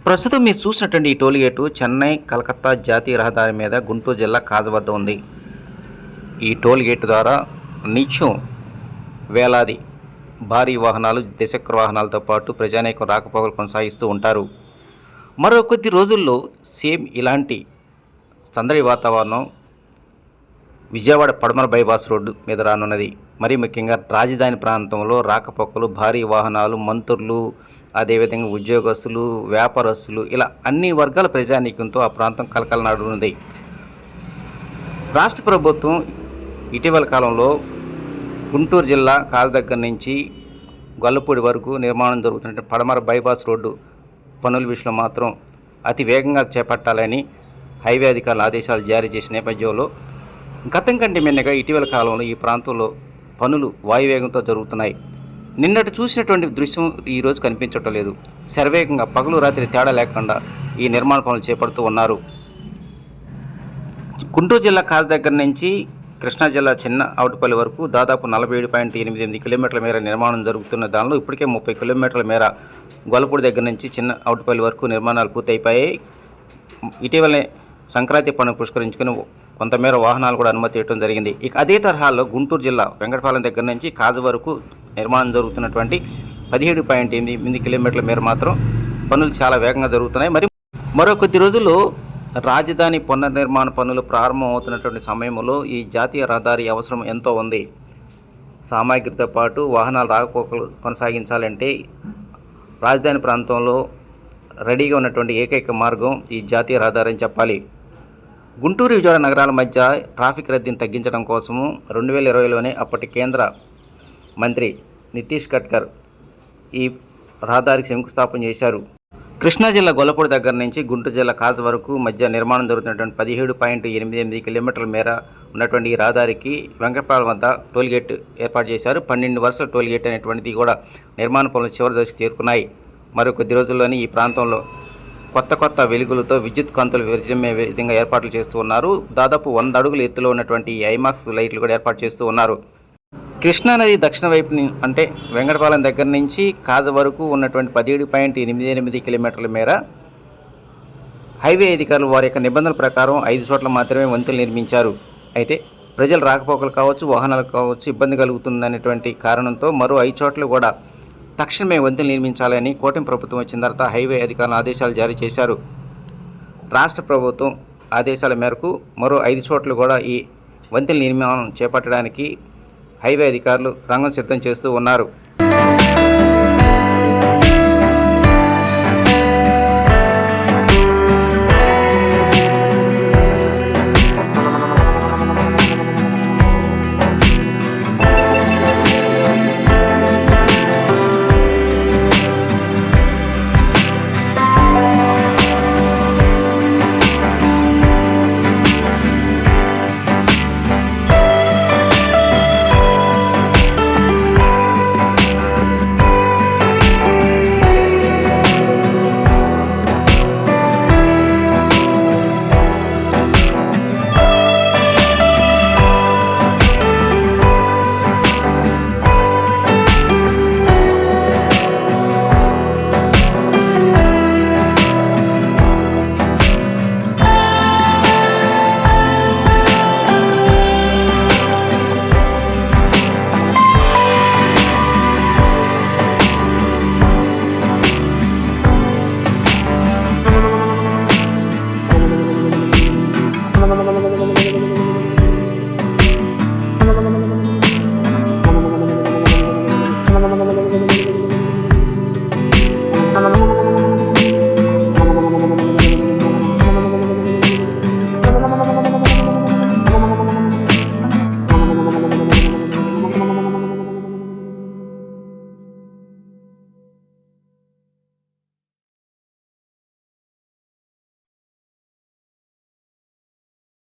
ప్రస్తుతం మీరు చూసినటువంటి ఈ టోల్గేటు చెన్నై కలకత్తా జాతీయ రహదారి మీద గుంటూరు జిల్లా కాజ వద్ద ఉంది. ఈ టోల్గేట్ ద్వారా నిత్యం వేలాది భారీ వాహనాలు, ద్విచక్ర వాహనాలతో పాటు ప్రజానీకం రాకపోకలు కొనసాగిస్తూ ఉంటారు. మరో కొద్ది రోజుల్లో సేమ్ ఇలాంటి సందడి వాతావరణం విజయవాడ పడమర బైపాస్ రోడ్డు మీద రానున్నది. మరీ ముఖ్యంగా రాజధాని ప్రాంతంలో రాకపోకలు, భారీ వాహనాలు, మంత్రులు, అదేవిధంగా ఉద్యోగస్తులు, వ్యాపారస్తులు, ఇలా అన్ని వర్గాల ప్రజానీకంతో ఆ ప్రాంతం కలకలనాడున్నది. రాష్ట్ర ప్రభుత్వం ఇటీవల కాలంలో గుంటూరు జిల్లా కాజ దగ్గర నుంచి గొల్లపూడి వరకు నిర్మాణం జరుగుతున్న పడమర బైపాస్ రోడ్డు పనుల విషయంలో మాత్రం అతి వేగంగా చేపట్టాలని హైవే అధికారులు ఆదేశాలు జారీ చేసిన నేపథ్యంలో గతం కంటే మిన్నగా ఇటీవల కాలంలో ఈ ప్రాంతంలో పనులు వాయువేగంతో జరుగుతున్నాయి. నిన్నటి చూసినటువంటి దృశ్యం ఈరోజు కనిపించటం లేదు. శరవేగంగా పగలు రాత్రి తేడా లేకుండా ఈ నిర్మాణ పనులు చేపడుతూ ఉన్నారు. గుంటూరు జిల్లా కాజ దగ్గర నుంచి కృష్ణా జిల్లా చిన్న అవుటపల్లి వరకు దాదాపు 47.88 కిలోమీటర్ల మేర నిర్మాణం జరుగుతున్న దానిలో ఇప్పటికే 30 కిలోమీటర్ల మేర గొల్లపూడి దగ్గర నుంచి చిన్న అవుటపల్లి వరకు నిర్మాణాలు పూర్తయిపోయాయి. ఇటీవలనే సంక్రాంతి పండుగ పుష్కరించుకుని కొంతమేర వాహనాలు కూడా అనుమతి ఇవ్వడం జరిగింది. ఇక అదే తరహాలో గుంటూరు జిల్లా వెంకటపాలెం దగ్గర నుంచి కాజ వరకు నిర్మాణం జరుగుతున్నటువంటి 17.88 కిలోమీటర్ల మేర మాత్రం పనులు చాలా వేగంగా జరుగుతున్నాయి. మరి మరో కొద్ది రోజుల్లో రాజధాని పునర్నిర్మాణ పనులు ప్రారంభం అవుతున్నటువంటి సమయంలో ఈ జాతీయ రహదారి అవసరం ఎంతో ఉంది. సామాగ్రితో పాటు వాహనాలు రాకపోకలు కొనసాగించాలంటే రాజధాని ప్రాంతంలో రెడీగా ఉన్నటువంటి ఏకైక మార్గం ఈ జాతీయ రహదారి అని చెప్పాలి. గుంటూరు, విజయవాడ నగరాల మధ్య ట్రాఫిక్ రద్దీని తగ్గించడం కోసము 2020లోనే అప్పటి కేంద్ర మంత్రి నితీష్ గడ్కర్ ఈ రహదారికి శంకుస్థాపన చేశారు. కృష్ణా జిల్లా గొల్లపూడి దగ్గర నుంచి గుంటూరు జిల్లా కాజ వరకు మధ్య నిర్మాణం జరుగుతున్నటువంటి 17.88 కిలోమీటర్ల మేర ఉన్నటువంటి ఈ రహదారికి వెంకటపాలెం వద్ద టోల్గేట్ ఏర్పాటు చేశారు. 12 వరుసల టోల్గేట్ అనేటువంటిది కూడా నిర్మాణ పనులు చివరి దశకు చేరుకున్నాయి. మరో కొద్ది రోజుల్లోనే ఈ ప్రాంతంలో కొత్త వెలుగులతో విద్యుత్ కాంతులు విరజిమ్మే విధంగా ఏర్పాట్లు చేస్తూ ఉన్నారు. దాదాపు 100 అడుగుల ఎత్తులో ఉన్నటువంటి ఐమాక్స్ లైట్లు కూడా ఏర్పాటు చేస్తూ ఉన్నారు. కృష్ణానది దక్షిణ వైపు అంటే వెంకటపాలెం దగ్గర నుంచి కాజ వరకు ఉన్నటువంటి 17.88 కిలోమీటర్ల మేర హైవే అధికారులు వారి యొక్క నిబంధనల ప్రకారం 5 చోట్ల మాత్రమే వంతులు నిర్మించారు. అయితే ప్రజలు రాకపోకలు కావచ్చు, వాహనాలు కావచ్చు ఇబ్బంది కలుగుతుందనేటువంటి కారణంతో మరో 5 చోట్ల కూడా తక్షణమే వంతులు నిర్మించాలని కూటమి ప్రభుత్వం వచ్చిన తర్వాత హైవే అధికారులు ఆదేశాలు జారీ చేశారు. రాష్ట్ర ప్రభుత్వం ఆదేశాల మేరకు మరో 5 చోట్ల కూడా ఈ వంతుల నిర్మాణం చేపట్టడానికి హైవే అధికారులు రంగం సిద్ధం చేస్తూ ఉన్నారు.